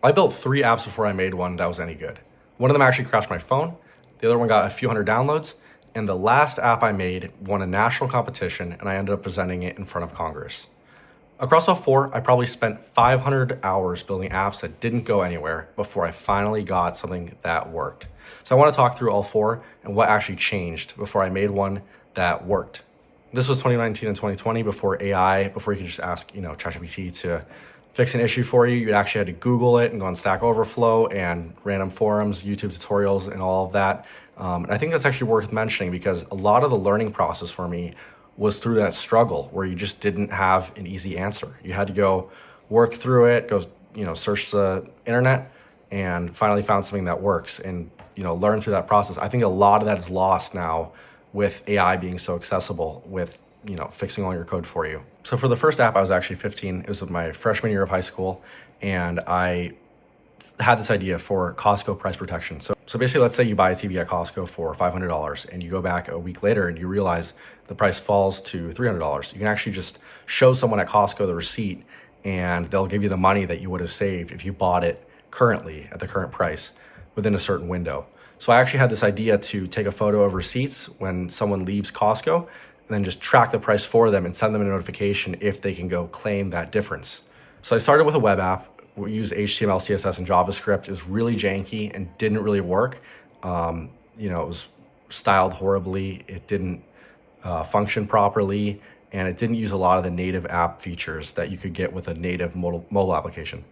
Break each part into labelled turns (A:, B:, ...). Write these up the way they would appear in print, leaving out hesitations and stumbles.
A: I built 3 apps before I made one that was any good. One of them actually crashed my phone. The other one got a few hundred downloads. And the last app I made won a national competition and I ended up presenting it in front of Congress. Across all four, I probably spent 500 hours building apps that didn't go anywhere before I finally got something that worked. So I want to talk through all four and what actually changed before I made one that worked. This was 2019 and 2020 before AI, before you could just ask, ChatGPT to fix an issue for you. You actually had to Google it and go on Stack Overflow and random forums, YouTube tutorials, and all of that. And I think that's actually worth mentioning because a lot of the learning process for me was through that struggle where you just didn't have an easy answer. You had to go work through it, go, search the internet, and finally found something that works and, learn through that process. I think a lot of that is lost now with AI being so accessible with, fixing all your code for you. So for the first app, I was actually 15. It was my freshman year of high school, and I had this idea for Costco price protection. So basically, let's say you buy a TV at Costco for $500 and you go back a week later and you realize the price falls to $300. You can actually just show someone at Costco the receipt and they'll give you the money that you would have saved if you bought it currently at the current price within a certain window. So I actually had this idea to take a photo of receipts when someone leaves Costco and then just track the price for them and send them a notification if they can go claim that difference. So I started with a web app. We used HTML, CSS, and JavaScript. It was really janky and didn't really work. It was styled horribly. It didn't function properly, and it didn't use a lot of the native app features that you could get with a native mobile application.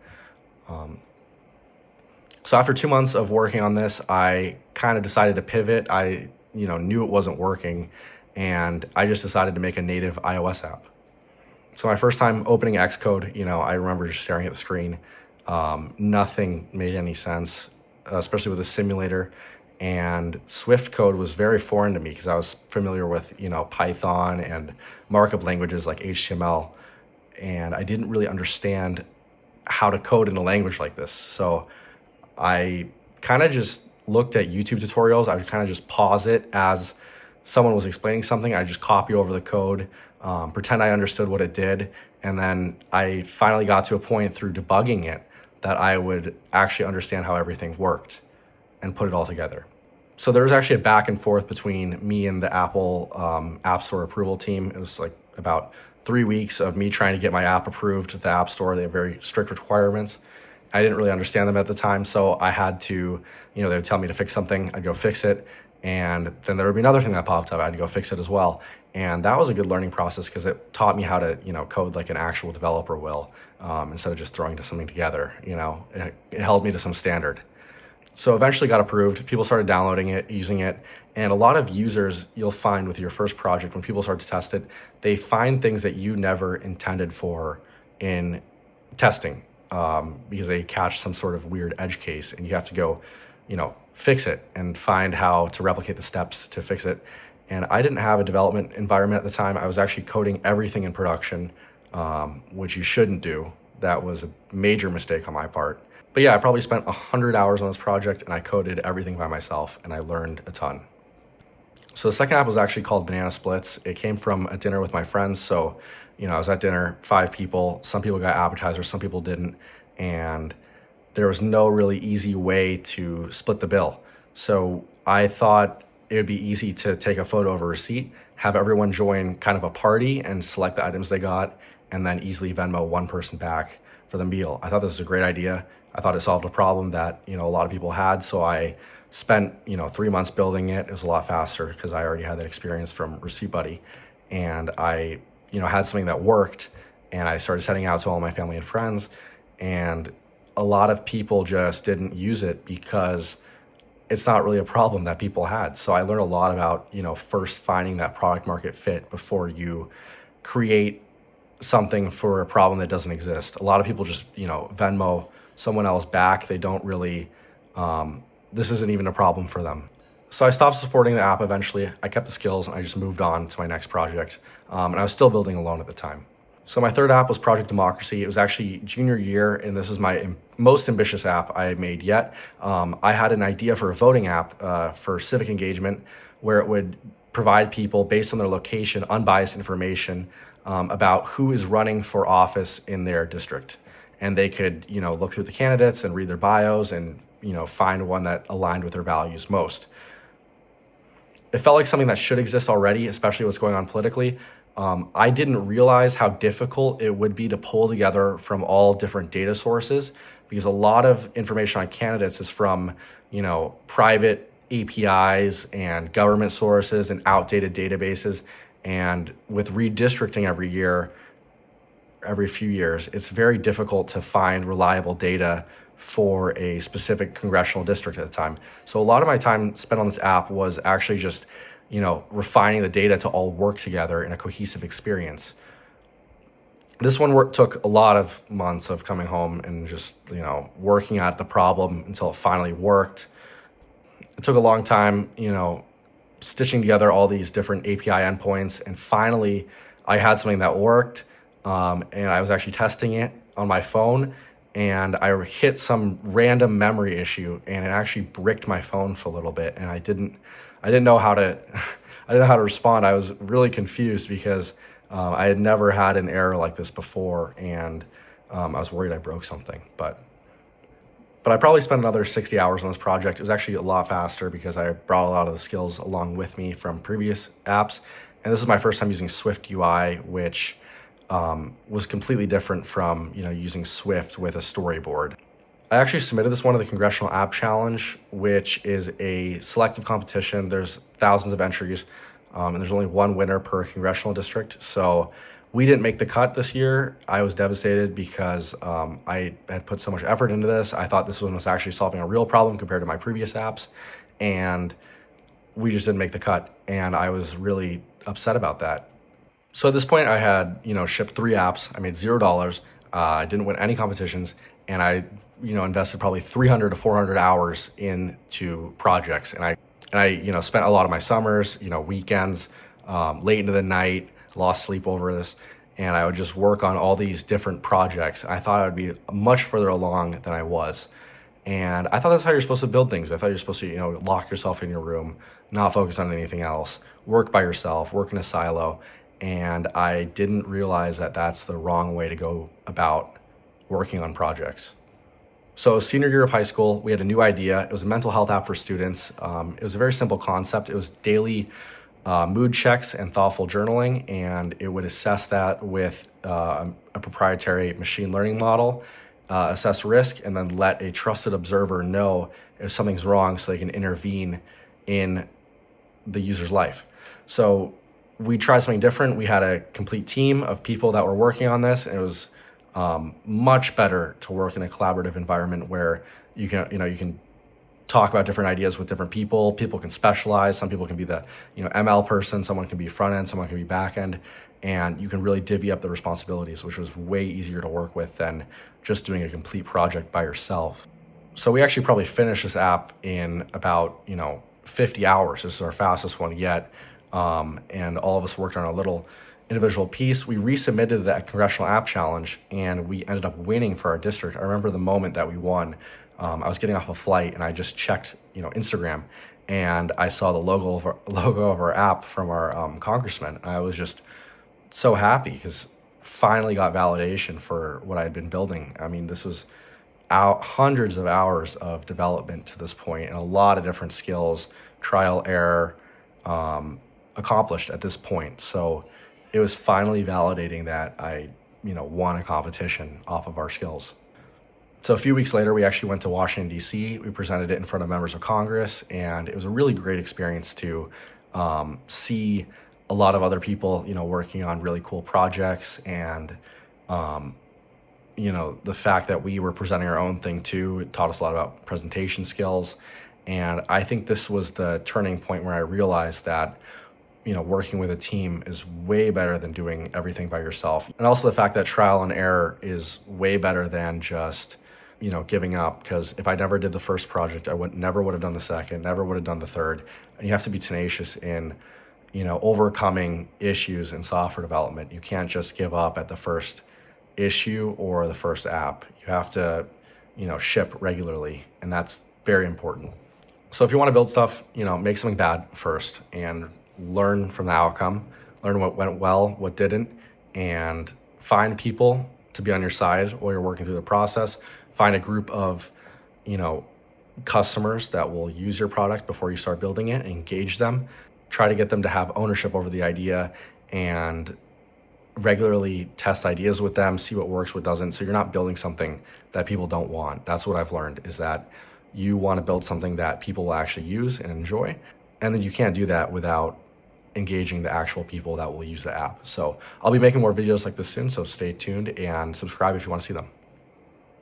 A: So after 2 months of working on this, I kind of decided to pivot. I knew it wasn't working, and I just decided to make a native iOS app. So my first time opening Xcode, I remember just staring at the screen. Nothing made any sense, especially with a simulator. And Swift code was very foreign to me because I was familiar with, Python and markup languages like HTML. And I didn't really understand how to code in a language like this. So I kind of just looked at YouTube tutorials. I would kind of just pause it as someone was explaining something. I just copy over the code, pretend I understood what it did. And then I finally got to a point through debugging it that I would actually understand how everything worked and put it all together. So there was actually a back and forth between me and the Apple App Store approval team. It was like about 3 weeks of me trying to get my app approved at the App Store. They have very strict requirements. I didn't really understand them at the time, so I had to, they would tell me to fix something, I'd go fix it, and then there would be another thing that popped up, I had to go fix it as well. And that was a good learning process because it taught me how to, code like an actual developer will, instead of just throwing something together. It held me to some standard. So eventually got approved. People started downloading it, using it. And a lot of users you'll find with your first project, when people start to test it, they find things that you never intended for in testing, because they catch some sort of weird edge case and you have to go, fix it and find how to replicate the steps to fix it. And I didn't have a development environment at the time. I was actually coding everything in production, which you shouldn't do. That was a major mistake on my part. But yeah, I probably spent 100 hours on this project and I coded everything by myself and I learned a ton. So the second app was actually called Banana Splits. It came from a dinner with my friends. So, I was at dinner, 5 people. Some people got appetizers, some people didn't. And there was no really easy way to split the bill. So I thought it would be easy to take a photo of a receipt, have everyone join kind of a party and select the items they got, and then easily Venmo one person back for the meal. I thought this was a great idea. I thought it solved a problem that, a lot of people had. So I spent, 3 months building it. It was a lot faster because I already had that experience from Receipt Buddy. And I, had something that worked, and I started sending out to all my family and friends. And a lot of people just didn't use it because it's not really a problem that people had. So I learned a lot about, first finding that product market fit before you create something for a problem that doesn't exist. A lot of people just, Venmo someone else back. They don't really, this isn't even a problem for them. So I stopped supporting the app eventually. I kept the skills and I just moved on to my next project. And I was still building alone at the time. So my third app was Project Democracy. It was actually junior year, and this is my most ambitious app I made yet. I had an idea for a voting app for civic engagement where it would provide people, based on their location, unbiased information about who is running for office in their district. and they could, look through the candidates and read their bios and, find one that aligned with their values most. It felt like something that should exist already, especially what's going on politically. I didn't realize how difficult it would be to pull together from all different data sources, because a lot of information on candidates is from, private APIs and government sources and outdated databases. And with redistricting every few years, it's very difficult to find reliable data for a specific congressional district at the time. So a lot of my time spent on this app was actually just, refining the data to all work together in a cohesive experience. This one took a lot of months of coming home and just, working at the problem until it finally worked. It took a long time, stitching together all these different API endpoints, and finally I had something that worked. And I was actually testing it on my phone, and I hit some random memory issue, and it actually bricked my phone for a little bit, and I didn't know how to I didn't know how to respond. I was really confused because I had never had an error like this before, and I was worried I broke something. But I probably spent another 60 hours on this project. It was actually a lot faster because I brought a lot of the skills along with me from previous apps, and this is my first time using Swift UI, which was completely different from using Swift with a storyboard. I actually submitted this one to the Congressional App Challenge, which is a selective competition. There's thousands of entries, and there's only one winner per congressional district. So we didn't make the cut this year. I was devastated because I had put so much effort into this. I thought this one was actually solving a real problem compared to my previous apps, and we just didn't make the cut. And I was really upset about that. So at this point, I had shipped 3 apps. I made $0. I didn't win any competitions, and I invested probably 300 to 400 hours into projects. And I spent a lot of my summers, weekends, late into the night, lost sleep over this, and I would just work on all these different projects. I thought I would be much further along than I was. And I thought that's how you're supposed to build things. I thought you're supposed to, lock yourself in your room, not focus on anything else, work by yourself, work in a silo. And I didn't realize that that's the wrong way to go about working on projects. So senior year of high school, we had a new idea. It was a mental health app for students. It was a very simple concept. It was daily mood checks and thoughtful journaling, and it would assess that with a proprietary machine learning model, assess risk, and then let a trusted observer know if something's wrong so they can intervene in the user's life. So we tried something different. We had a complete team of people that were working on this, and it was much better to work in a collaborative environment where you can talk about different ideas with different people. People can specialize. Some people can be the ML person, someone can be front end, someone can be back end, and you can really divvy up the responsibilities, which was way easier to work with than just doing a complete project by yourself. So we actually probably finished this app in about 50 hours. This is our fastest one yet. And all of us worked on a little individual piece. We resubmitted that Congressional App Challenge, and we ended up winning for our district. I remember the moment that we won. I was getting off a flight, and I just checked, Instagram, and I saw the logo of our app from our congressman. I was just so happy because finally got validation for what I had been building. I mean, this is hundreds of hours of development to this point, and a lot of different skills, trial, error, accomplished at this point. So it was finally validating that I, won a competition off of our skills. So a few weeks later, we actually went to Washington, D.C. We presented it in front of members of Congress, and it was a really great experience to see a lot of other people, working on really cool projects, and, the fact that we were presenting our own thing too. It taught us a lot about presentation skills. And I think this was the turning point where I realized that working with a team is way better than doing everything by yourself. And also the fact that trial and error is way better than just, giving up. Because if I never did the first project, I never would have done the second, never would have done the third. And you have to be tenacious in, overcoming issues in software development. You can't just give up at the first issue or the first app. You have to, ship regularly, and that's very important. So if you want to build stuff, make something bad first and learn from the outcome, learn what went well, what didn't, and find people to be on your side while you're working through the process. Find a group of, customers that will use your product before you start building it, engage them, try to get them to have ownership over the idea, and regularly test ideas with them, see what works, what doesn't. So you're not building something that people don't want. That's what I've learned, is that you want to build something that people will actually use and enjoy. And then you can't do that without engaging the actual people that will use the app. So I'll be making more videos like this soon, so stay tuned and subscribe if you want to see them.